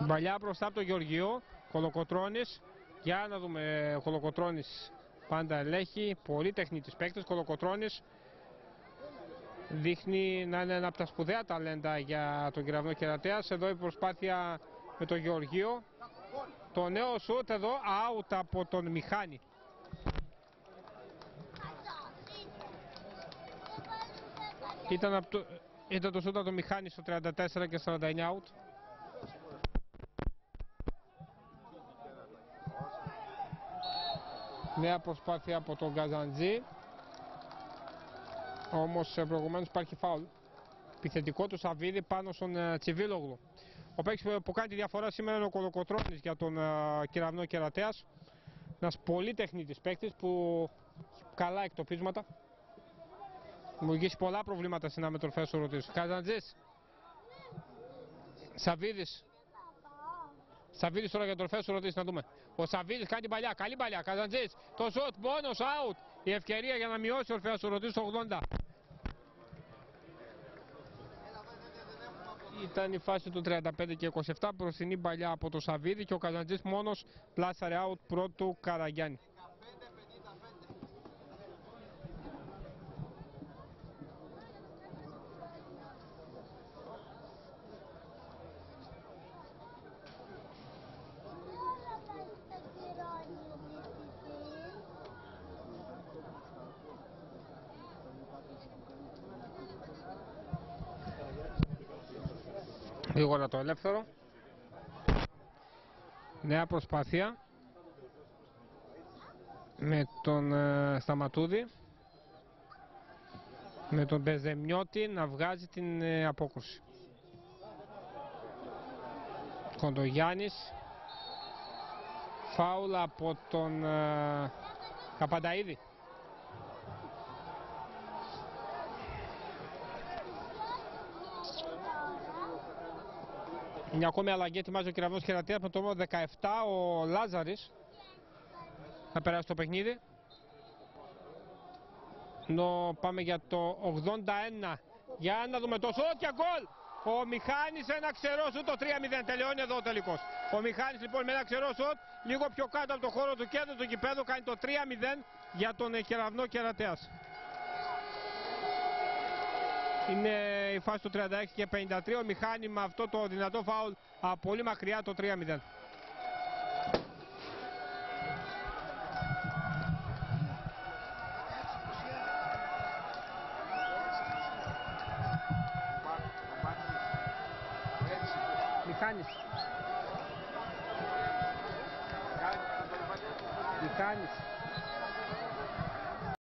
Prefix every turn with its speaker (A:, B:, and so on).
A: Παλιά μπροστά από τον Γεωργιό, Κολοκοτρώνης. Για να δούμε, ο Κολοκοτρώνης πάντα ελέγχει, πολύ τεχνίτης παίκτης. Κολοκοτρώνης δείχνει να είναι ένα από τα σπουδαία ταλέντα για τον Κεραυνό Κερατέας. Εδώ η προσπάθεια με τον Γεωργίο. Το νέο σούτ εδώ, out από τον Μιχάνη. Ήταν το σούτ από τον Μιχάνη στο 34 και 49 out. Νέα προσπάθεια από τον Καζαντζή. Όμως προηγουμένως υπάρχει φάουλ. Επιθετικό του Σαββίδη πάνω στον Τσιβίλογλου. Ο παίκτης που κάνει τη διαφορά σήμερα είναι ο Κολοκοτρώνης για τον Κεραυνό Κερατέας. Ένας πολύ τεχνίτης παίκτης που καλά εκτοπίσματα. Δημιουργήσει πολλά προβλήματα στην άμετρο φέσορο της. Καζαντζής. Σαββίδης. Σαββίδης τώρα για τον φέσορο της, να δούμε. Ο Σαββίδης κάνει την παλιά, καλή παλιά. Καζαντζής. Το σουτ μόνος out. Η ευκαιρία για να μειώσει ο φέσορο της στο 80. Ήταν η φάση του 35 και 27, μπροστινή παλιά από το Σαββίδη και ο Καζαντζής μόνος πλάσαρε out πρώτου Καραγιάννη. Γρήγορα το ελεύθερο. Νέα προσπάθεια με τον Σταματούδη, με τον Μπεζεμιώτη να βγάζει την απόκρουση. Κοντογιάννης, φάουλα από τον Καπανταΐδη. Μια ακόμη αλλαγή ετοιμάζει ο Κεραυνός Κερατέας με το νούμερο 17 ο Λάζαρης θα περάσει το παιχνίδι. Ενώ πάμε για το 81. Για να δούμε το σουτ και γκολ. Ο Μιχάνης ένα ξερό σουτ, το 3-0 τελειώνει εδώ ο τελικός. Ο Μιχάνης λοιπόν με ένα ξερό σουτ λίγο πιο κάτω από το χώρο του κέντρου του γηπέδου κάνει το 3-0 για τον Κεραυνό Κερατέας. Είναι η φάση του 36 και 53, ο Μιχάνη με αυτό το δυνατό φάουλ από πολύ μακριά το 3-0. Μιχάνης. Μιχάνης.